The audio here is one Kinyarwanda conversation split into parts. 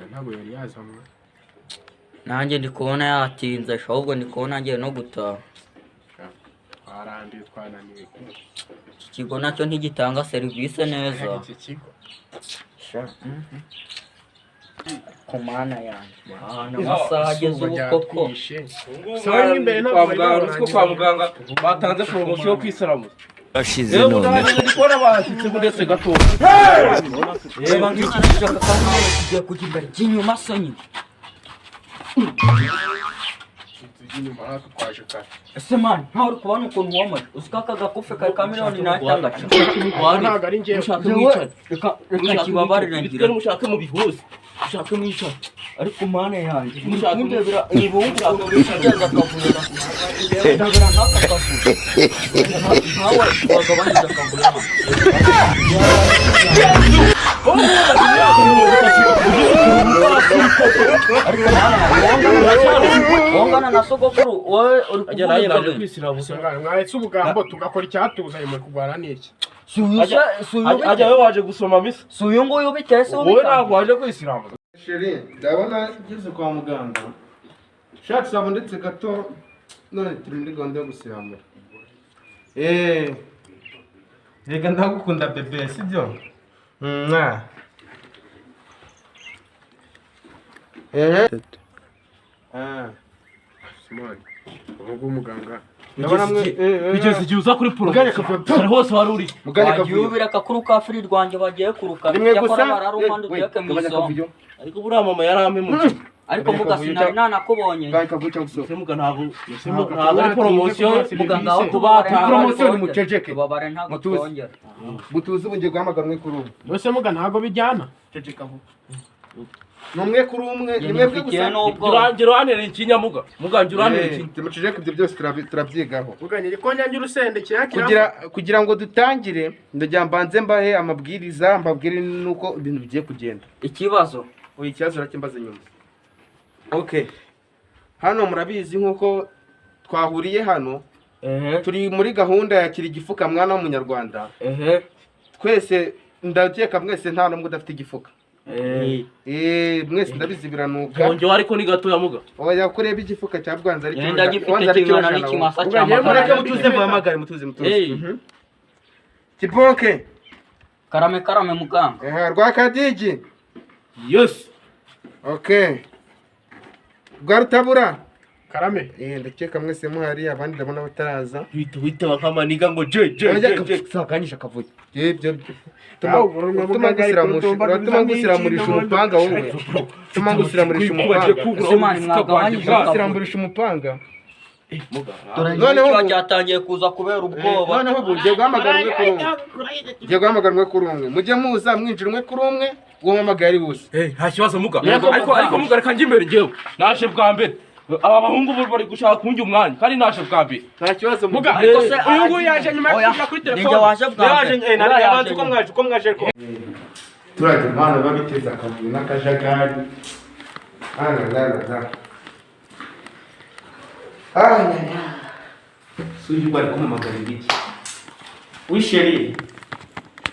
ntabwo yari yazanywe. nanjye ndi kubona yatinze ahubwo ndi kubona agiye no gutaha. Twaranduye twananiwe. Iki kigo nacyo ntigitanga serivisi neza. Iki kigo ku mana yanjye amasaha ageze ubu koko. Sawa imbere ntabwo kwa muganga batanze poromosiyo yo kwisiramuza. Ashize none Ndikora bashyitse ndetse gato. Reba ngiki gishaka kandi kigiye kujya imbere cy'inyuma sonyi. inyuma haka kwaje kare. Ese man ntawe uri kubona ukuntu wamaje uziko aka gakufe kari ka miliyoni n'atandatu. Ntabwo ari njyewe. Mushaka mwicara. Reka kibabarire ngira Mushaka mu bihuze. Mushaka mwicara. ariko mana yanjye Mushaka kundebera niba ushaka kugenda akavura ndabura nk'aka kavuga ntawe wagabanyije akavura. Wongana na sogokuru wowe uri kujya kwisiramuza. Mwahetse ubugambo tugakora icyatuzanye mu kurwana n'iki. Ajya we waje gusoma misa. Suyu nguyu bitese Wowe ntabwo waje kwisiramuza. Sheri, ndabona ngeze kwa muganga. Shatse ndetse gato none turi muri gahunda yo gusiramura. Rega ndagukunda bebe, sibyo? Simon, ubu muganga. Ndabona Bigeze igihe uza kuri poromosiyo. Kare hose wari uri. muganga wagiye ubira akakuru ka firi rwanjye bagiye kuruka rimwe gusa cyakora bararumanda uteke mu iso. Ariko buriya mama yarampemukiye. Ariko mugasinari nanakubonye muganga kavuca gusohoka. Semuga ntabwo ari poromosiyo. muganga aho Iyi poromosiyo ni muceceke. tubabare ntabwo Mutuze. twongera. Butuzi bungiye guhamagarwa kuri umwe. Bose muga ntabwo bijyana. Ceceka vuba. Numwe kuri umwe, nimwe bwe gusa. Ngira uranere ikinyamuga. Muganga uranere ikinyamuga. Tumuceceke ibyo byose turabyigaho. Muganye ko nyangira usende kirakira. Kugira ngo dutangire ndagira mbanze mbahe amabwiriza mbabwire nuko ibintu bigiye kugenda. Ikibazo Oya ikibazo rakimbaza nyuma. Okay. Hano murabizi nkuko twahuriye hano turi muri gahunda ya kiri gifuka mwana w'umunyarwanda. Twese ndakeka mwese nta numwe udafite igifuka. Mwese ndabizi biranuka. Bonjo ariko ni gato ya muga. Oya kureba igifuka cya Bwanza ari Yenda gifite kingana n'ikimasa cya Mureke magana. mutuze muhamagare mutuze. Kibonke. Karame muganga. Rwakadigi. Yes. Okay. Rwarutabura. Karame. Ndakeka mwese muhari abandi ndabona bataraza. Wita bakamaniga ngo je. Sakanyisha kavuye. Ibyo Tuma ngusiramurisha umupanga wowe. Tuma ngusiramurisha umupanga. Simani mwagabanyije Ngusiramurisha umupanga. Noneho cyatangiye kuza kubera ubwoba. Noneho bugiye guhamagarwa kuri umwe. Giye guhamagarwa kuri umwe. Mujye muza mwinjira umwe kuri umwe, uwo mpamagara ari bose. Nta kibazo muga. Ariko muga reka njye imbere njyewe. Naje bwa mbere. Aba bahungu bari gushaka kunjya umwanya kandi naje bwa mbere. Nta kibazo muga. Uyu nguyu yaje nyuma yo kujya kuri telefone. Ninjye waje bwa mbere. Nabanze uko mwaje ko. Turage mana babiteza akavuyo n'akajagari. Suji bari kumamagara igiki. Wisheri.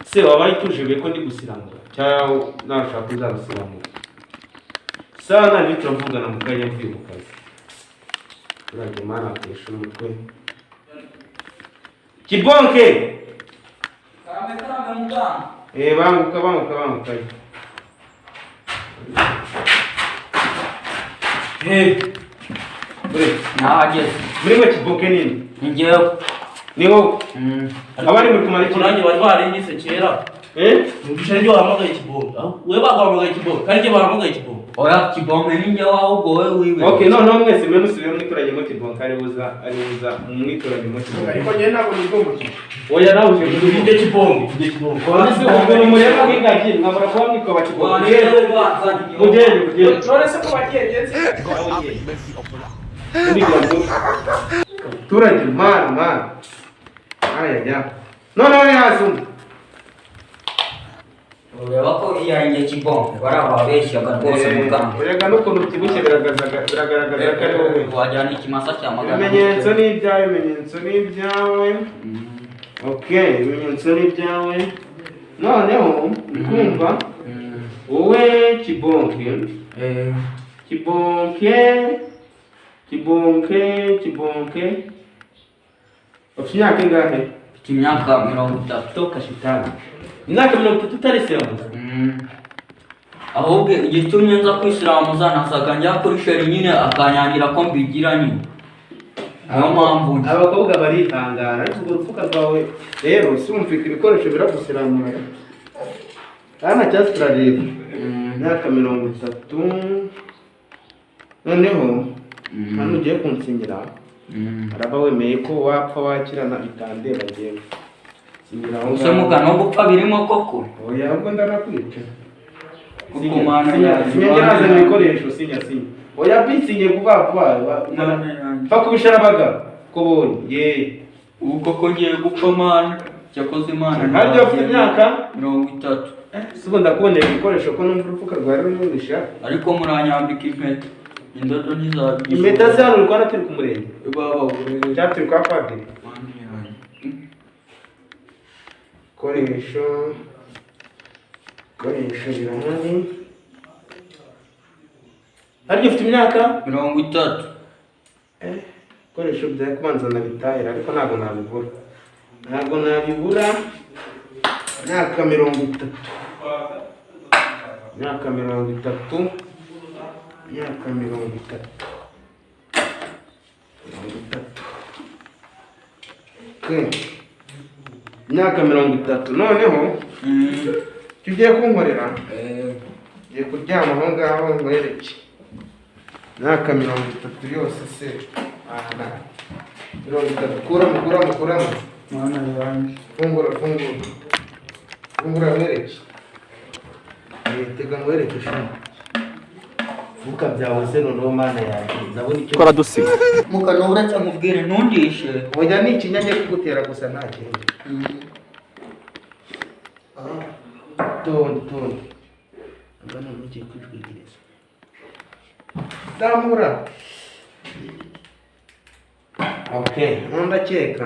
Se wabaye tujebe ko ndi gusiramura. Cyangwa nashaka kuzabasiramura. Sana bityo mvugana mu kanya mvuye mu kazi. Turage mana akesha umutwe. Kibonke. Karame muganga. Banguka. Nahageze. Muri Kibonke nini? Njyewe. Ni wowe. Abari muri kumara Kurangi bari barindise kera. Nubisha ndio wahamagaye kibongo. Wewe bahamagaye kibongo. Kandi bahamagaye kibongo. Oya kibongo ninjye wahubwo wowe wiwe. Okay, no mwese mwe musubire mwitoranye mu Kibonke ari buza mwitoranye mu Kibonke. Ariko njye ntabwo nibwo mukino. Oya nawe uje Inde kibongo. Wabise ubwo mureba wingaki nkabura kuba mwikoba Kibonke. Mugende. None ko bakiyenze. Turage man. Aya. No yazumva. Ureba ko iyanjye kibongo barababeshyaga rwose muganga. Urega n'ukuntu ubyibushye biragaragaza ko ari wowe. Wajyana ikimasa cya magana. Ibimenyetso ni ibyawe. Okay, ibimenyetso ni ibyawe. Noneho kumva wowe kibonke kibonke ufite imyaka ingahe? Mfite imyaka 30. Toka shitani. Imyaka 30 utarisemuza? Ahubwo igitumye nza kwisiramuza nasaga njya kuri sheri nyine akanyangira ko mbigira nyine. Niyo mpamvu abakobwa barihangana ariko urwo rufuka rwawe rero si umfite ibikoresho biragusiramura. Hano cyasi turareba imyaka 30 noneho hano ugiye kunsinyira araba wemeye ko wapfa wakirana bitandeba ngewe sinyira aho use mugano gupfa birimo koko. oya ahubwo ndarakwica Kukumana sinyageraza ibikoresho sinya oya bisinye vuba pfa kubisharabaga ko bonye ye ubwo ko ngiye gupfa mana cyakoze imana ntabyo ufite imyaka 30. Sigo ndakubonera ibikoresho ko numva urufuka rwawe runumisha ariko muranyambika impeta indodo ntizabigisha impeta se hano urwana turi ku murenge baba cyangwa turi kwa padiri koresho birahari ariko ufite imyaka 30. koresho bya kubanza nabitahira ariko ntabwo nabibura imyaka 30 imyaka 30 imyaka 30 noneho tugiye kunkorera ngiye kuryama aho ngaho nkwereke imyaka 30 yose se 30 kuramo Mana yanjye fungura nkwereke tega nkwereke shema vuka byawe se noneho mana yanjye ndabona icyo kora dusiba mukanura cyangwa ubwire ntundishe oya ni ikinyanya kugutera gusa nta kindi tonde ngana mugiye kwijwigiriza damura okay ndakeka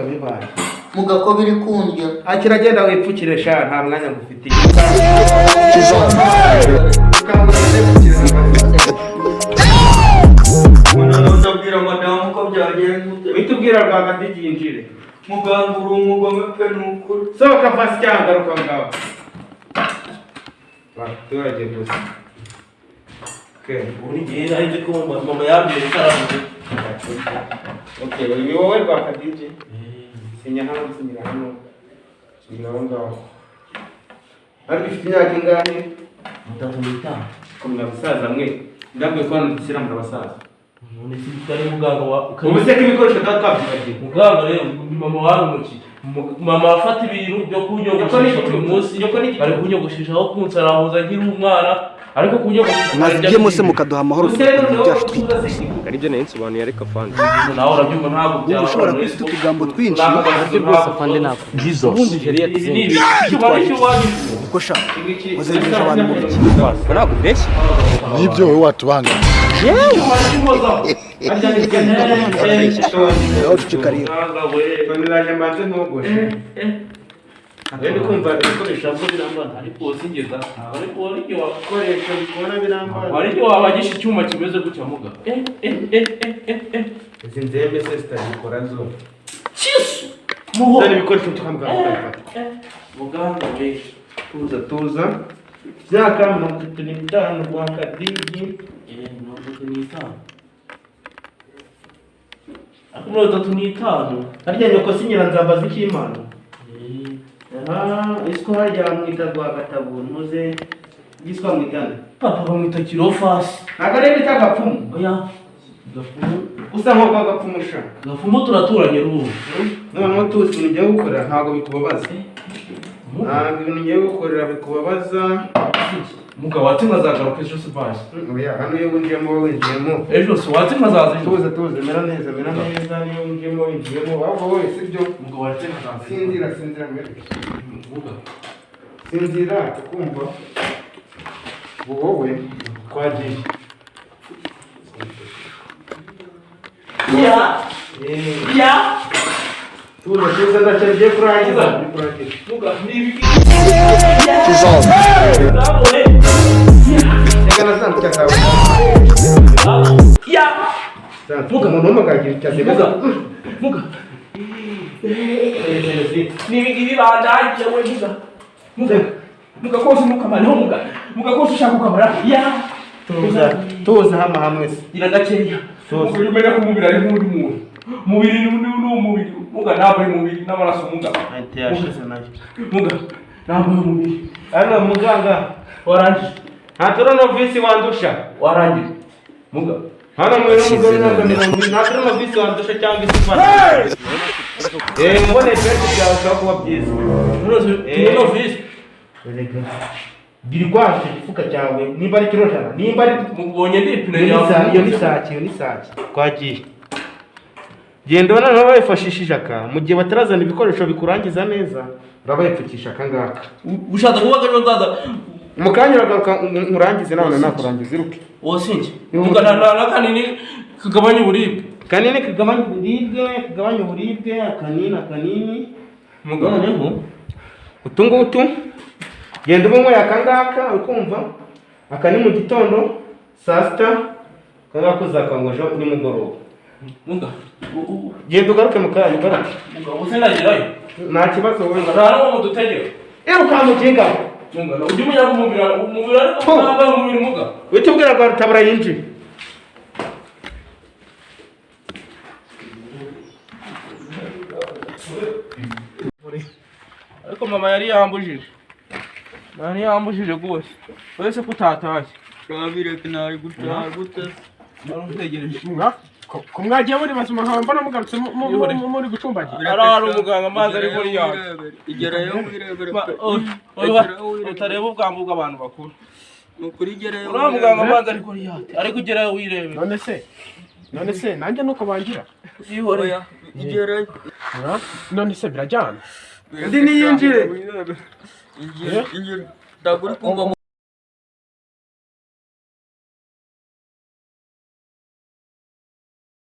bibaye mugako biri kundya akiragenda wipfukire sha nta mwanya ngufitiye ndabwira madamu ko byagenze witubwira rwagati ryinjire muganga uri umugome pe n'ukuri sohoka fasi cyangwa garuka ngaho abaturage gusa buri gihe nari nzi ko mama yambwiye ikaramu. ni wowe rwakadije sinya hano sinyira hano sinyira aho ngaho ariko ifite imyaka ingahe? 35. kumwe abasaza mwe ndabwiye ko hano dushyira mu basaza None si utari muganga wa ubuse ko ibikoresho twabyibagiwe muganga rero mama warumuki mama afata ibintu byo kunyogoshesha buri munsi bari kunyogoshesha aho kunsarahuza nkiri umwana ariko kunyogoshesha mwajye muse mukaduha amahoro byacu ari byo nsobanuye ariko afande nawe urabyumva ntabwo byaba ushobora kwita utugambo twinshi ariko rwose afande ntabwo ubundi jeri yatsinze kuko sha muzegesha abantu mu biki ntabwo mbeshye nibyo wowe watubanga aho ducikarira niraje mbanze ntogoshe rero kumva ibikoresho byo birambana ariko singeza ariko ariko ibikoresho bikora birambana ariko wabagisha icyuma kimeze gutya muga izi nzembe se zitagikora zo Chisu muho zari ibikoresho twamuganga muganga benshi tuza myaka 35 rwa kadigi 35 harya nyoko sinyira nzamba zikimana isiko harya mwita rwa gatabo ntuze giswa mwitana papa bamwita kirofasi ntabwo ari bita gapfumu oya gafumu usa nk'uko gapfumusha gafumu turaturanye rubu noneho tuzi ibintu ugiye gukorera ntabwo bikubabaza ntabwo ibintu ugiye gukorera bikubabaza muga watse nkazagaruka ejo se basi oya hano iyo winjiyemo winjiyemo ejo se watse nkazaza ejo tuze mera neza niyo winjiyemo winjiyemo ahubwo wowe sibyo muga watse nkazaza sinzira mbere muga sinzira tukumva wowe twagiye ya tuza ndacyariye kurangiza. Muga nibi. Reka nazamutse kawe. Ya. Muga umuntu w'umugagi cyaze. Muga. Nibi ibi bandanje we muga. Muga kose mukamara muga. Muga kose ushaka kukamara. Ya. Tuza hamwe se. Ira gakeya. Muga yumenya ko umubiri ari nk'undi muntu. Mubiri n'umubiri. Muga ntabwo ari mubiri n'amaraso muga. Ante yashize nayo. Muga ntabwo ari mubiri. Hano muganga Warangije. ntaturo novisi wandusha. Warangije. Muga. Hano mwene muganga ntaturo novisi wandusha cyangwa isifana. Mbone twese byashobora kuba byiza. Tuno visi. Birigwashe igifuka cyawe nimba ari kirojana nimba ari Mubonye ndipine yawe. iyo ni sake twagiye genda ubona nabo bayifashishije aka mu gihe batarazana ibikoresho bikurangiza neza urabayipfukisha aka ngaka Ushaka kuba gajo ndaza. mu kanya uragaruka nkurangize nawe nakurangiza iruke Wosinje. Muga na kanini kagabanya uburibwe. kanini kagabanya uburibwe akanini Muga noneho utungutu genda ubunyweye aka ngaka ukumva aka ni mu gitondo saa sita kangaka uzakangojo nimugoroba muga. genda ugaruke mu kanya ugaruke Muga usendagerayo. nta kibazo wowe Nta no mudutegera. ukamuginga Muga ujye umenya ko umubiri ariko ntabwo umubiri muga. uhita ubwira ngo rutabura yinjiye Ariko mama yari yambujije. Nani yambujije rwose. Wese kutatashye. Urabireka ntari gutaha gute. Narutegereje. Ko mwagiye muri bazima nkaba mbona mugarutse muri gucumbagira. Ari umuganga amazi ari muri yawe. Igerayo wirebere. Utareba ubwambu bw'abantu bakuru. Nukuri igerayo. Uriya muganga amazi ari muri yawe. Ariko ugerayo wirebere. None se nanjye nuko bangira. Yihoreye. Igerayo. None se birajyana. undi niyinjire Injira. Ndaguri kumva